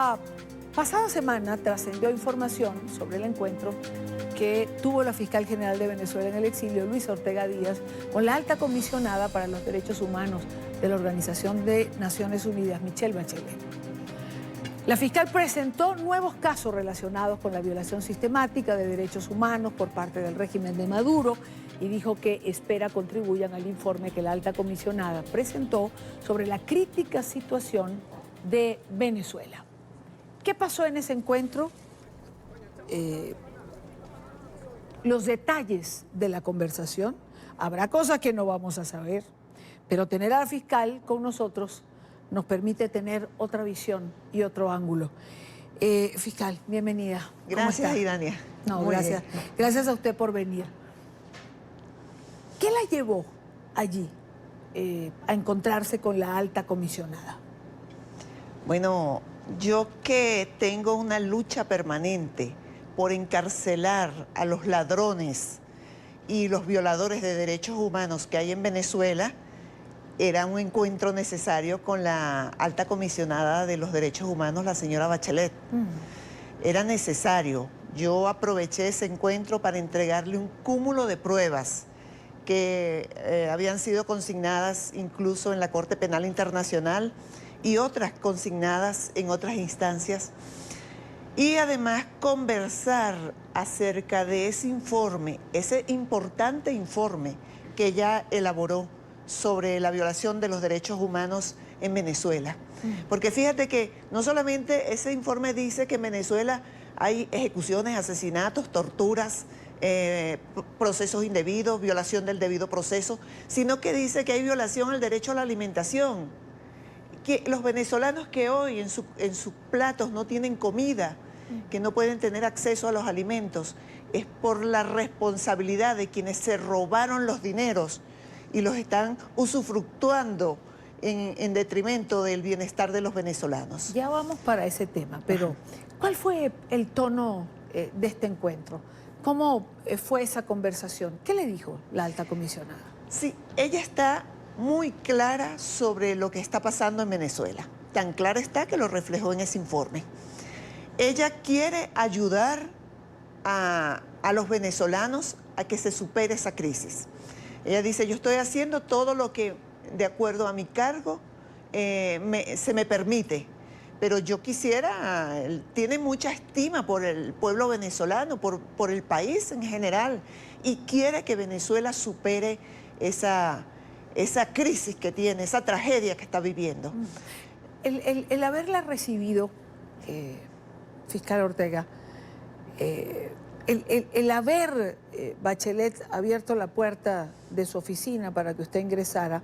La pasada semana trascendió información sobre el encuentro que tuvo la fiscal general de Venezuela en el exilio, Luisa Ortega Díaz, con la alta comisionada para los derechos humanos de la Organización de Naciones Unidas, Michelle Bachelet. La fiscal presentó nuevos casos relacionados con la violación sistemática de derechos humanos por parte del régimen de Maduro y dijo que espera contribuyan al informe que la alta comisionada presentó sobre la crítica situación de Venezuela. ¿Qué pasó en ese encuentro? Los detalles de la conversación. Habrá cosas que no vamos a saber, pero tener a la fiscal con nosotros nos permite tener otra visión y otro ángulo. Fiscal, bienvenida. Gracias, Idania. No, gracias. Gracias a usted por venir. ¿Qué la llevó allí a encontrarse con la alta comisionada? Bueno, yo que tengo una lucha permanente por encarcelar a los ladrones y los violadores de derechos humanos que hay en Venezuela, era un encuentro necesario con la alta comisionada de los derechos humanos, la señora Bachelet. Era necesario. Yo aproveché ese encuentro para entregarle un cúmulo de pruebas que habían sido consignadas incluso en la Corte Penal Internacional y otras consignadas en otras instancias. Y además conversar acerca de ese informe, ese importante informe que ella elaboró sobre la violación de los derechos humanos en Venezuela. Porque fíjate que no solamente ese informe dice que en Venezuela hay ejecuciones, asesinatos, torturas, procesos indebidos, violación del debido proceso, sino que dice que hay violación al derecho a la alimentación, que los venezolanos que hoy en sus platos no tienen comida, que no pueden tener acceso a los alimentos, es por la responsabilidad de quienes se robaron los dineros y los están usufructuando en detrimento del bienestar de los venezolanos. Ya vamos para ese tema, pero ¿cuál fue el tono de este encuentro? ¿Cómo fue esa conversación? ¿Qué le dijo la alta comisionada? Sí, ella está muy clara sobre lo que está pasando en Venezuela. Tan clara está que lo reflejó en ese informe. Ella quiere ayudar a los venezolanos a que se supere esa crisis. Ella dice, yo estoy haciendo todo lo que de acuerdo a mi cargo se me permite, pero yo quisiera, tiene mucha estima por el pueblo venezolano, por el país en general, y quiere que Venezuela supere esa crisis que tiene, esa tragedia que está viviendo. El haberla recibido, fiscal Ortega, el haber Bachelet abierto la puerta de su oficina para que usted ingresara,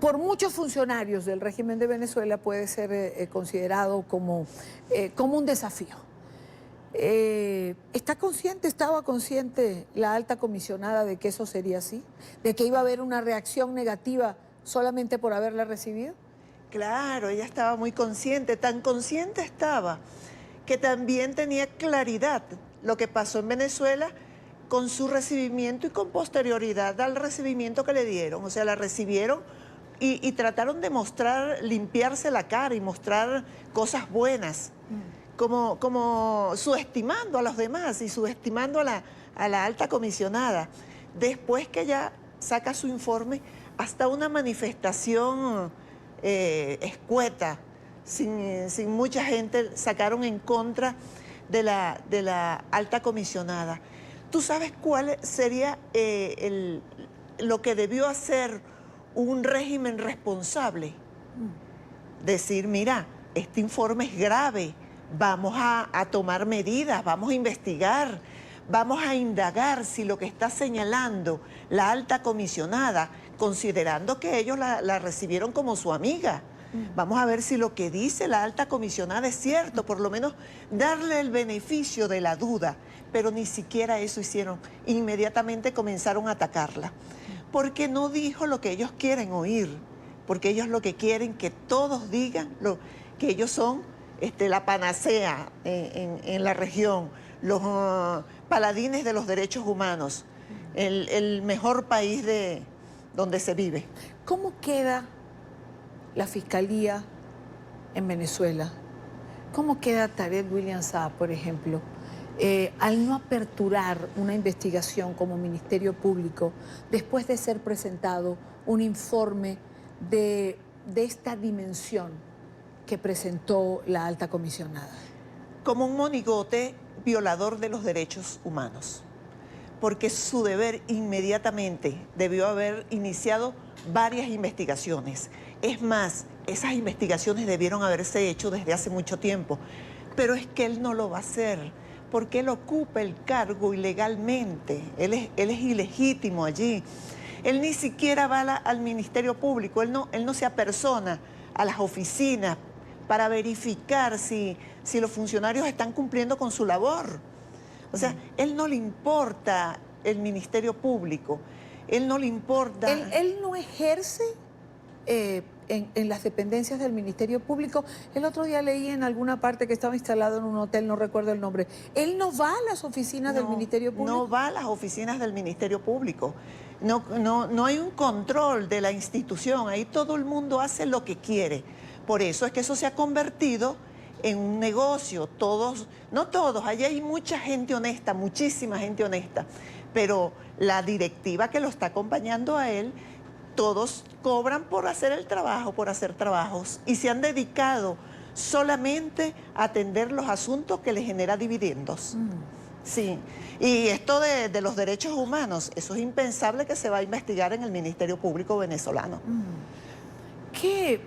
por muchos funcionarios del régimen de Venezuela puede ser considerado como un desafío. ¿Estaba consciente la alta comisionada de que eso sería así? ¿De que iba a haber una reacción negativa solamente por haberla recibido? Claro, ella estaba muy consciente, tan consciente estaba que también tenía claridad lo que pasó en Venezuela con su recibimiento y con posterioridad al recibimiento que le dieron. O sea, la recibieron y trataron de mostrar, limpiarse la cara y mostrar cosas buenas, como subestimando a los demás y subestimando a la alta comisionada. Después que ella saca su informe, hasta una manifestación escueta, sin mucha gente, sacaron en contra de la alta comisionada. ¿Tú sabes cuál sería lo que debió hacer un régimen responsable? Decir, mira, este informe es grave, vamos a tomar medidas, vamos a investigar, vamos a indagar si lo que está señalando la alta comisionada, considerando que ellos la recibieron como su amiga, vamos a ver si lo que dice la alta comisionada es cierto, por lo menos darle el beneficio de la duda, pero ni siquiera eso hicieron. Inmediatamente comenzaron a atacarla, porque no dijo lo que ellos quieren oír, porque ellos lo que quieren que todos digan que ellos son la panacea en la región, los paladines de los derechos humanos, el mejor país donde se vive. ¿Cómo queda la Fiscalía en Venezuela, ¿cómo queda Tarek William Saab, por ejemplo, al no aperturar una investigación como Ministerio Público después de ser presentado un informe de esta dimensión que presentó la alta comisionada? Como un monigote violador de los derechos humanos, porque su deber inmediatamente debió haber iniciado varias investigaciones. Es más, esas investigaciones debieron haberse hecho desde hace mucho tiempo, pero es que él no lo va a hacer, porque él ocupa el cargo ilegalmente, él es ilegítimo allí. Él ni siquiera va al Ministerio Público, él no se apersona a las oficinas para verificar si los funcionarios están cumpliendo con su labor. O sea, él no le importa el Ministerio Público, él no le importa... Él no ejerce en las dependencias del Ministerio Público. El otro día leí en alguna parte que estaba instalado en un hotel, no recuerdo el nombre. ¿Él no va a las oficinas del Ministerio Público? No va a las oficinas del Ministerio Público. No hay un control de la institución, ahí todo el mundo hace lo que quiere. Por eso es que eso se ha convertido en un negocio. Todos, no todos, allí hay mucha gente honesta, muchísima gente honesta, pero la directiva que lo está acompañando a él, todos cobran por hacer el trabajo, por hacer trabajos, y se han dedicado solamente a atender los asuntos que les genera dividendos. Sí, y esto de los derechos humanos, eso es impensable que se va a investigar en el Ministerio Público venezolano. ¿Qué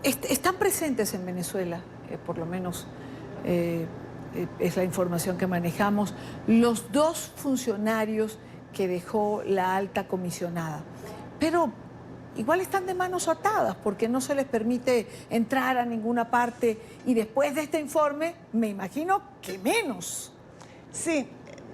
están presentes en Venezuela, por lo menos es la información que manejamos, los dos funcionarios que dejó la alta comisionada? Pero igual están de manos atadas porque no se les permite entrar a ninguna parte, y después de este informe me imagino que menos. Sí,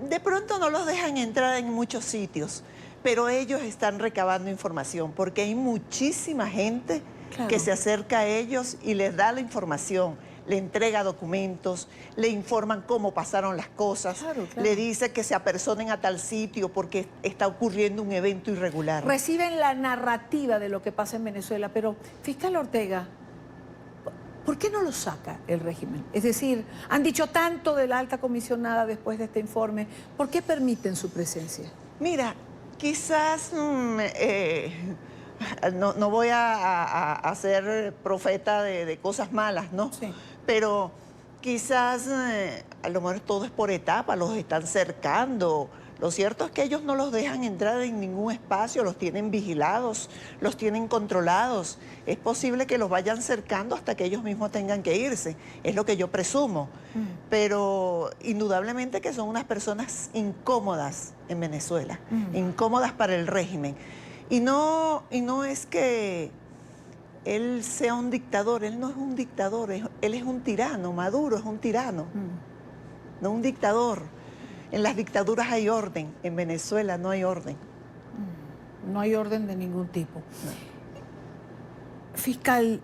de pronto no los dejan entrar en muchos sitios, pero ellos están recabando información porque hay muchísima gente que se acerca a ellos y les da la información, le entrega documentos, le informan cómo pasaron las cosas, le dice que se apersonen a tal sitio porque está ocurriendo un evento irregular. Reciben la narrativa de lo que pasa en Venezuela, pero fiscal Ortega, ¿por qué no lo saca el régimen? Es decir, han dicho tanto de la alta comisionada después de este informe, ¿por qué permiten su presencia? Mira, quizás no voy a ser profeta de cosas malas, ¿no? Sí. Pero quizás a lo mejor todo es por etapas, los están cercando. Lo cierto es que ellos no los dejan entrar en ningún espacio, los tienen vigilados, los tienen controlados. Es posible que los vayan cercando hasta que ellos mismos tengan que irse, es lo que yo presumo. Pero indudablemente que son unas personas incómodas en Venezuela, incómodas para el régimen. Y no es que él sea un dictador, él no es un dictador, él es un tirano, Maduro es un tirano, no un dictador. En las dictaduras hay orden, en Venezuela no hay orden. No hay orden de ningún tipo. No. Fiscal,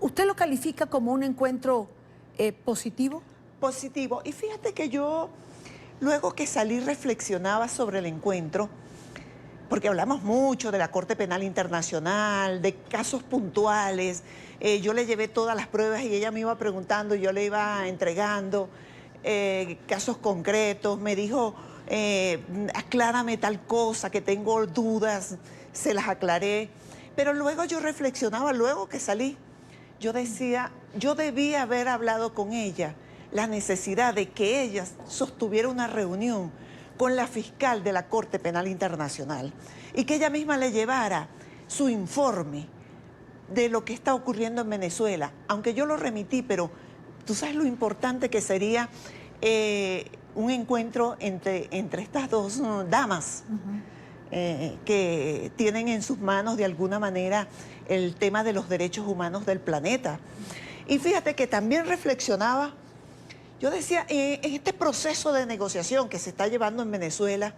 ¿usted lo califica como un encuentro positivo? Positivo. Y fíjate que yo, luego que salí, reflexionaba sobre el encuentro, porque hablamos mucho de la Corte Penal Internacional, de casos puntuales. Yo le llevé todas las pruebas y ella me iba preguntando, yo le iba entregando casos concretos. Me dijo, aclárame tal cosa, que tengo dudas, se las aclaré. Pero luego yo reflexionaba, luego que salí, yo decía, yo debía haber hablado con ella la necesidad de que ella sostuviera una reunión con la fiscal de la Corte Penal Internacional y que ella misma le llevara su informe de lo que está ocurriendo en Venezuela. Aunque yo lo remití, pero tú sabes lo importante que sería un encuentro entre estas dos damas que tienen en sus manos de alguna manera el tema de los derechos humanos del planeta. Y fíjate que también reflexionaba. Yo decía, en este proceso de negociación que se está llevando en Venezuela,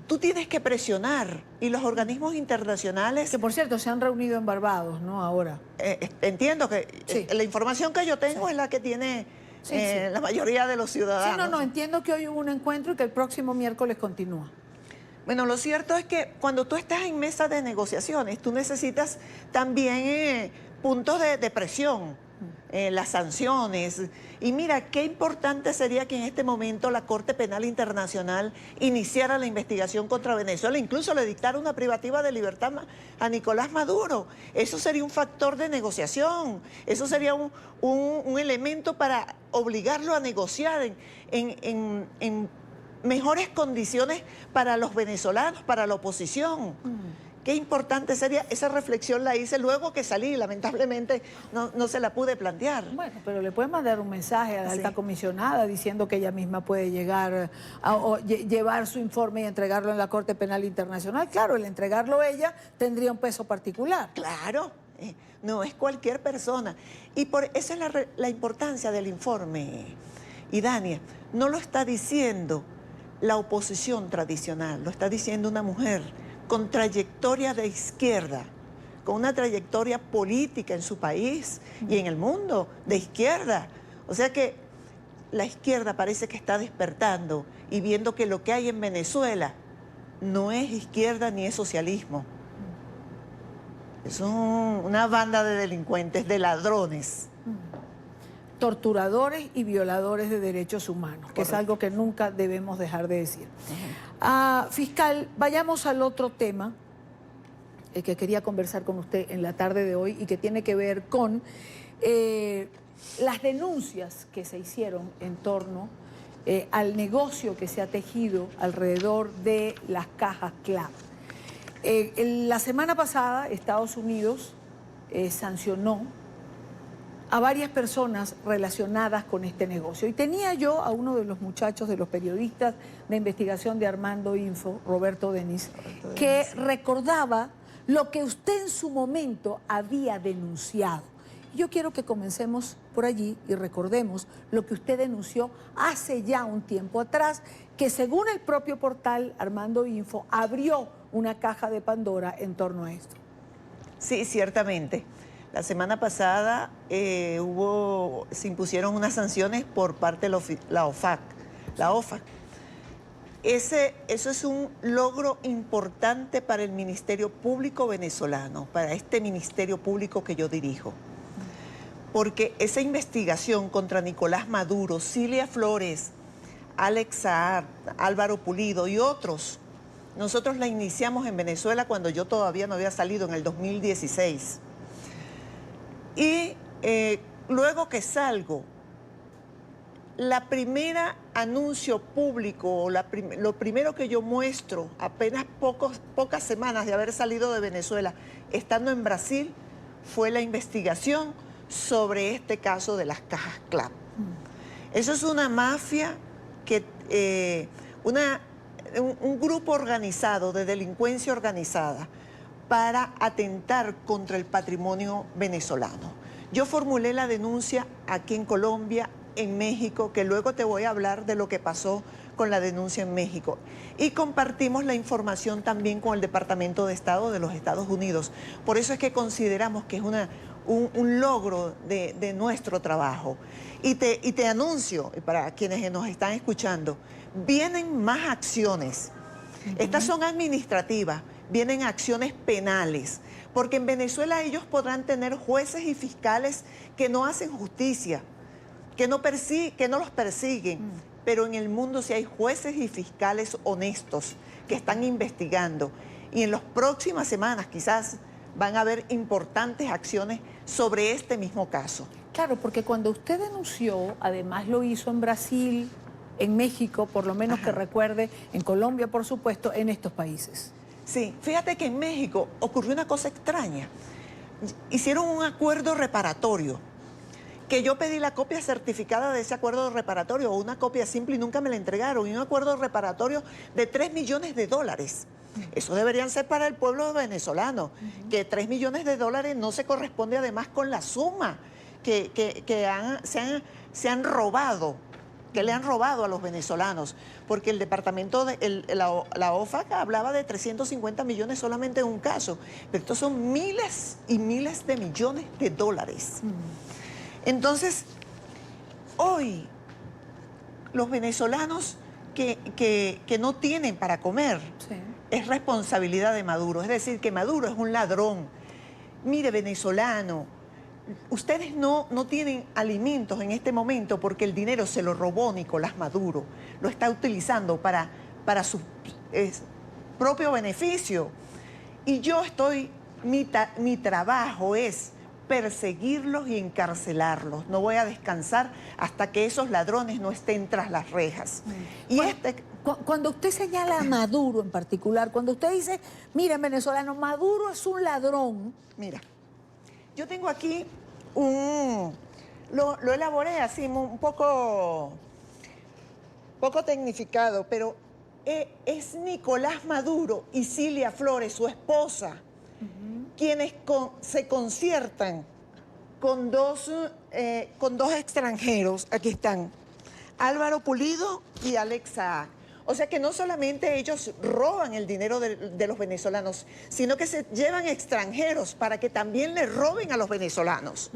tú tienes que presionar, y los organismos internacionales... Que por cierto, se han reunido en Barbados, ¿no? Ahora. Entiendo que la información que yo tengo es la que tiene la mayoría de los ciudadanos. Sí, entiendo que hoy hubo un encuentro y que el próximo miércoles continúa. Bueno, lo cierto es que cuando tú estás en mesa de negociaciones, tú necesitas también puntos de presión, las sanciones. Y mira, qué importante sería que en este momento la Corte Penal Internacional iniciara la investigación contra Venezuela, incluso le dictara una privativa de libertad a Nicolás Maduro. Eso sería un factor de negociación, eso sería un elemento para obligarlo a negociar en mejores condiciones para los venezolanos, para la oposición. Qué importante sería, esa reflexión la hice luego que salí, lamentablemente no se la pude plantear. Bueno, pero le puede mandar un mensaje a la alta comisionada diciendo que ella misma puede llegar llevar su informe y entregarlo en la Corte Penal Internacional. Claro, el entregarlo ella tendría un peso particular. Claro, no es cualquier persona. Y por eso es la importancia del informe. Y Dania, no lo está diciendo la oposición tradicional, lo está diciendo una mujer con trayectoria de izquierda, con una trayectoria política en su país y en el mundo de izquierda. O sea que la izquierda parece que está despertando y viendo que lo que hay en Venezuela no es izquierda ni es socialismo. Es una banda de delincuentes, de ladrones. Torturadores y violadores de derechos humanos, que es algo que nunca debemos dejar de decir. Fiscal, vayamos al otro tema que quería conversar con usted en la tarde de hoy y que tiene que ver con las denuncias que se hicieron en torno al negocio que se ha tejido alrededor de las cajas CLAP. La semana pasada Estados Unidos sancionó a varias personas relacionadas con este negocio. Y tenía yo a uno de los muchachos, de los periodistas de investigación de Armando Info, Roberto Denis, que recordaba lo que usted en su momento había denunciado. Yo quiero que comencemos por allí y recordemos lo que usted denunció hace ya un tiempo atrás, que según el propio portal Armando Info, abrió una caja de Pandora en torno a esto. Sí, ciertamente. La semana pasada se impusieron unas sanciones por parte de la OFAC. Eso es un logro importante para el Ministerio Público venezolano, para este Ministerio Público que yo dirijo. Porque esa investigación contra Nicolás Maduro, Cilia Flores, Alex Saab, Álvaro Pulido y otros, nosotros la iniciamos en Venezuela cuando yo todavía no había salido, en el 2016. Y luego que salgo, la primera anuncio público, lo primero que yo muestro, apenas pocas semanas de haber salido de Venezuela, estando en Brasil, fue la investigación sobre este caso de las cajas CLAP. Eso es una mafia, un grupo organizado de delincuencia organizada para atentar contra el patrimonio venezolano. Yo formulé la denuncia aquí en Colombia, en México, que luego te voy a hablar de lo que pasó con la denuncia en México. Y compartimos la información también con el Departamento de Estado de los Estados Unidos. Por eso es que consideramos que es un logro de nuestro trabajo. Y te anuncio, para quienes nos están escuchando, vienen más acciones. Estas son administrativas. Vienen acciones penales, porque en Venezuela ellos podrán tener jueces y fiscales que no hacen justicia, que no los persiguen, pero en el mundo sí hay jueces y fiscales honestos que están investigando. Y en las próximas semanas quizás van a haber importantes acciones sobre este mismo caso. Claro, porque cuando usted denunció, además lo hizo en Brasil, en México, por lo menos que recuerde, en Colombia, por supuesto, en estos países. Sí, fíjate que en México ocurrió una cosa extraña. Hicieron un acuerdo reparatorio, que yo pedí la copia certificada de ese acuerdo reparatorio, o una copia simple y nunca me la entregaron, y un acuerdo reparatorio de $3 millones. Eso deberían ser para el pueblo venezolano, que $3 millones no se corresponde además con la suma se han robado, que le han robado a los venezolanos, porque el departamento, la OFAC hablaba de 350 millones solamente en un caso, pero estos son miles y miles de millones de dólares. Entonces, hoy los venezolanos que no tienen para comer, es responsabilidad de Maduro. Es decir, que Maduro es un ladrón. Mire, venezolano, ustedes no tienen alimentos en este momento porque el dinero se lo robó Nicolás Maduro. Lo está utilizando para su propio beneficio. Y yo mi trabajo es perseguirlos y encarcelarlos. No voy a descansar hasta que esos ladrones no estén tras las rejas. Y Cuando usted señala a Maduro en particular, cuando usted dice, miren, venezolano, Maduro es un ladrón. Mira, yo tengo aquí lo elaboré así un poco tecnificado, pero es Nicolás Maduro y Cilia Flores, su esposa, quienes se conciertan con dos extranjeros. Aquí están, Álvaro Pulido y Alex Saab. O sea que no solamente ellos roban el dinero de los venezolanos, sino que se llevan extranjeros para que también le roben a los venezolanos.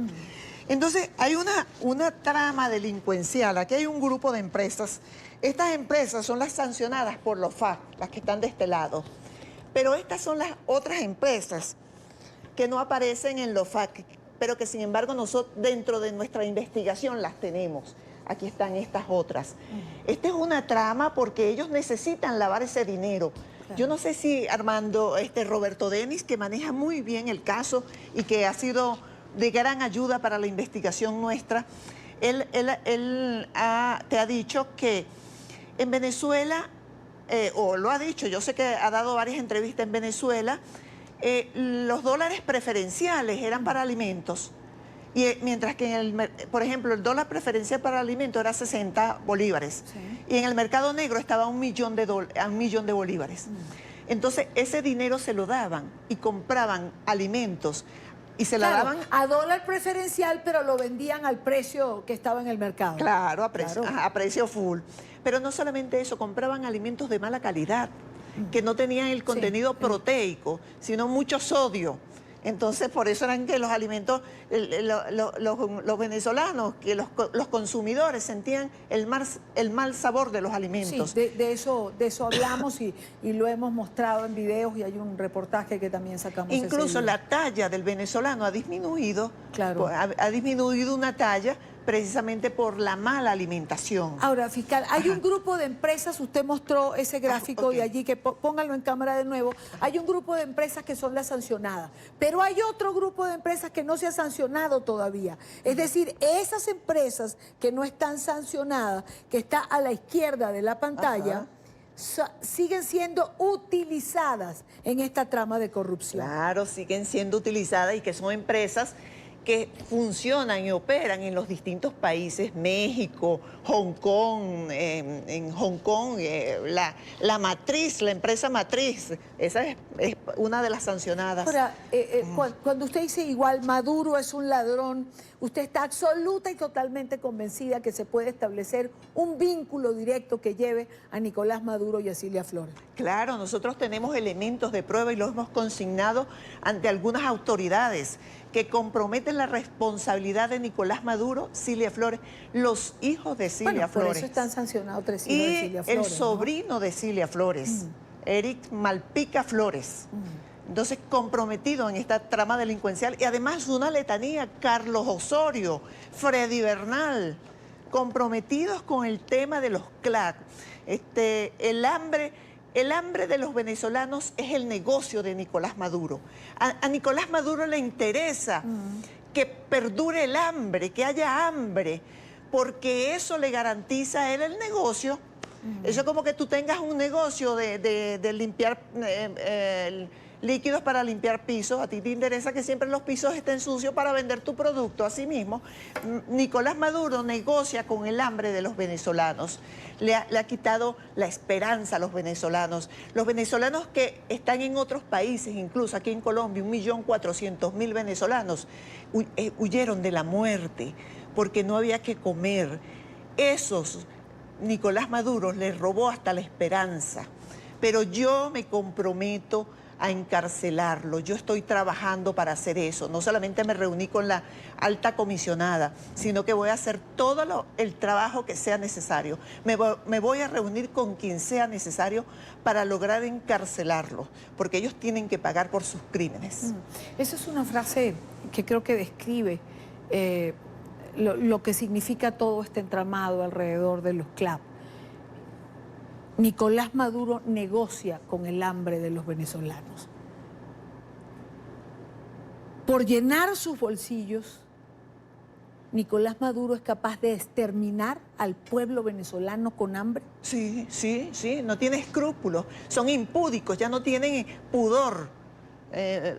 Entonces hay una trama delincuencial. Aquí hay un grupo de empresas. Estas empresas son las sancionadas por los FARC, las que están de este lado. Pero estas son las otras empresas que no aparecen en los FARC, pero que sin embargo nosotros dentro de nuestra investigación las tenemos. Aquí están estas otras. Esta es una trama porque ellos necesitan lavar ese dinero. Claro. Yo no sé si Armando, Roberto Denis, que maneja muy bien el caso y que ha sido de gran ayuda para la investigación nuestra, él te ha dicho que en Venezuela, o lo ha dicho, yo sé que ha dado varias entrevistas en Venezuela, los dólares preferenciales eran para alimentos. Y mientras que, por ejemplo, el dólar preferencial para alimentos era 60 bolívares. Sí. Y en el mercado negro estaba a un millón de bolívares. Entonces, ese dinero se lo daban y compraban alimentos. Y se la daban a dólar preferencial, pero lo vendían al precio que estaba en el mercado. Claro, a precio full. Pero no solamente eso, compraban alimentos de mala calidad, que no tenían el contenido proteico, sino mucho sodio. Entonces, por eso eran que los alimentos, los venezolanos, que los consumidores sentían el mal sabor de los alimentos. Sí, de eso hablamos y lo hemos mostrado en videos y hay un reportaje que también sacamos. Incluso la talla del venezolano ha disminuido. Claro. Ha disminuido una talla precisamente por la mala alimentación. Ahora, fiscal, hay un grupo de empresas, usted mostró ese gráfico de allí, que pónganlo en cámara de nuevo, hay un grupo de empresas que son las sancionadas, pero hay otro grupo de empresas que no se ha sancionado todavía. Es decir, esas empresas que no están sancionadas, que está a la izquierda de la pantalla, siguen siendo utilizadas en esta trama de corrupción. Claro, siguen siendo utilizadas y que son empresas que funcionan y operan en los distintos países, México, Hong Kong, en Hong Kong, la matriz, la empresa matriz, esa es una de las sancionadas. Ahora, cuando usted dice igual, Maduro es un ladrón, usted está absoluta y totalmente convencida que se puede establecer un vínculo directo que lleve a Nicolás Maduro y a Cilia Flores. Claro, nosotros tenemos elementos de prueba y los hemos consignado ante algunas autoridades que comprometen la responsabilidad de Nicolás Maduro, Cilia Flores, los hijos de Cilia Flores. Por eso están sancionados 3 hijos de Cilia Flores. Y el sobrino de Cilia Flores, Eric Malpica Flores. Entonces, comprometido en esta trama delincuencial y además una letanía, Carlos Osorio, Freddy Bernal, comprometidos con el tema de los CLAC. El hambre de los venezolanos es el negocio de Nicolás Maduro. A Nicolás Maduro le interesa que perdure el hambre, que haya hambre, porque eso le garantiza a él el negocio. Eso es como que tú tengas un negocio de limpiar líquidos para limpiar pisos. A ti te interesa que siempre los pisos estén sucios para vender tu producto. Asimismo, Nicolás Maduro negocia con el hambre de los venezolanos. Le ha quitado la esperanza a los venezolanos. Los venezolanos que están en otros países, incluso aquí en Colombia, 1.400.000 venezolanos, huyeron de la muerte porque no había que comer. Esos, Nicolás Maduro les robó hasta la esperanza. Pero yo me comprometo a encarcelarlo. Yo estoy trabajando para hacer eso. No solamente me reuní con la alta comisionada, sino que voy a hacer todo el trabajo que sea necesario. Me voy a reunir con quien sea necesario para lograr encarcelarlo, porque ellos tienen que pagar por sus crímenes. Esa es una frase que creo que describe lo que significa todo este entramado alrededor de los CLAP. Nicolás Maduro negocia con el hambre de los venezolanos. Por llenar sus bolsillos, Nicolás Maduro es capaz de exterminar al pueblo venezolano con hambre. Sí, no tiene escrúpulos, son impúdicos, ya no tienen pudor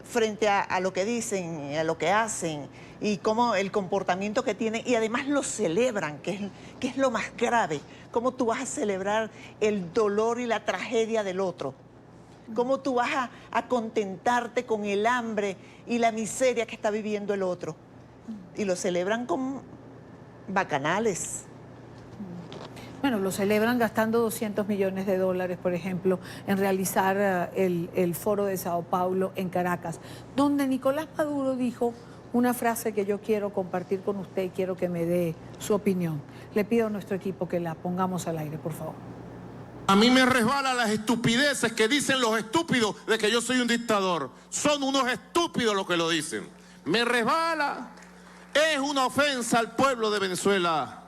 frente a lo que dicen, a lo que hacen y cómo el comportamiento que tienen, y además lo celebran, que es lo más grave. ¿Cómo tú vas a celebrar el dolor y la tragedia del otro? ¿Cómo tú vas a contentarte con el hambre y la miseria que está viviendo el otro? Y lo celebran con bacanales. Bueno, lo celebran gastando 200 millones de dólares, por ejemplo, en realizar el foro de Sao Paulo en Caracas, donde Nicolás Maduro dijo una frase que yo quiero compartir con usted y quiero que me dé su opinión. Le pido a nuestro equipo que la pongamos al aire, por favor. A mí me resbalan las estupideces que dicen los estúpidos de que yo soy un dictador. Son unos estúpidos los que lo dicen. Me resbala. Es una ofensa al pueblo de Venezuela.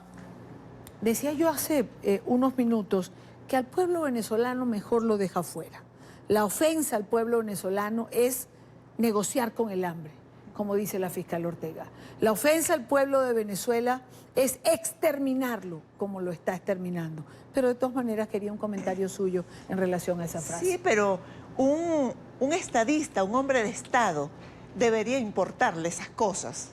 Decía yo hace unos minutos que al pueblo venezolano mejor lo deja fuera. La ofensa al pueblo venezolano es negociar con el hambre, como dice la fiscal Ortega. La ofensa al pueblo de Venezuela es exterminarlo, como lo está exterminando. Pero de todas maneras quería un comentario suyo en relación a esa frase. Sí, pero un estadista, un hombre de Estado, debería importarle esas cosas.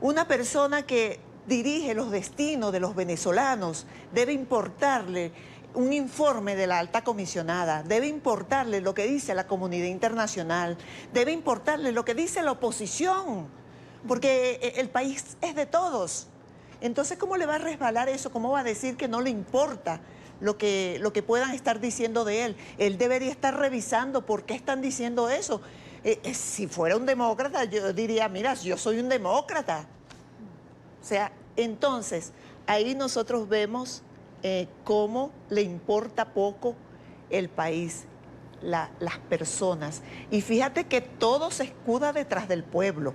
Una persona que dirige los destinos de los venezolanos debe importarle un informe de la alta comisionada, debe importarle lo que dice la comunidad internacional, debe importarle lo que dice la oposición, porque el país es de todos. Entonces, ¿cómo le va a resbalar eso? ¿Cómo va a decir que no le importa lo que puedan estar diciendo de él? Él debería estar revisando por qué están diciendo eso. Si fuera un demócrata, yo diría, mira, yo soy un demócrata. O sea, entonces, ahí nosotros vemos cómo le importa poco el país, las personas. Y fíjate que todo se escuda detrás del pueblo.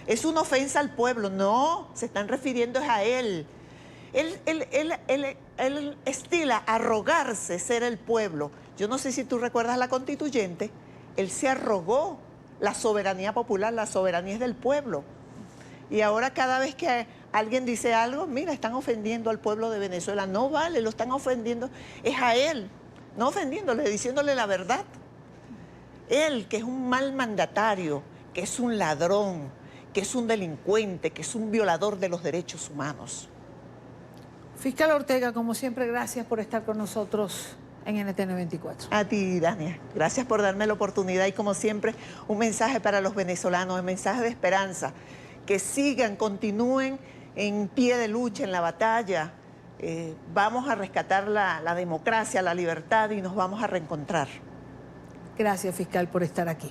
Es una ofensa al pueblo. No, se están refiriendo a él. Él estila arrogarse ser el pueblo. Yo no sé si tú recuerdas la constituyente. Él se arrogó la soberanía popular, la soberanía es del pueblo. Y ahora cada vez que alguien dice algo, mira, están ofendiendo al pueblo de Venezuela. No vale, lo están ofendiendo, es a él. No ofendiéndole, diciéndole la verdad. Él, que es un mal mandatario, que es un ladrón, que es un delincuente, que es un violador de los derechos humanos. Fiscal Ortega, como siempre, gracias por estar con nosotros en NTN 24. A ti, Dania, gracias por darme la oportunidad y como siempre, un mensaje para los venezolanos, un mensaje de esperanza, que sigan, continúen en pie de lucha, en la batalla. Vamos a rescatar la democracia, la libertad y nos vamos a reencontrar. Gracias, fiscal, por estar aquí.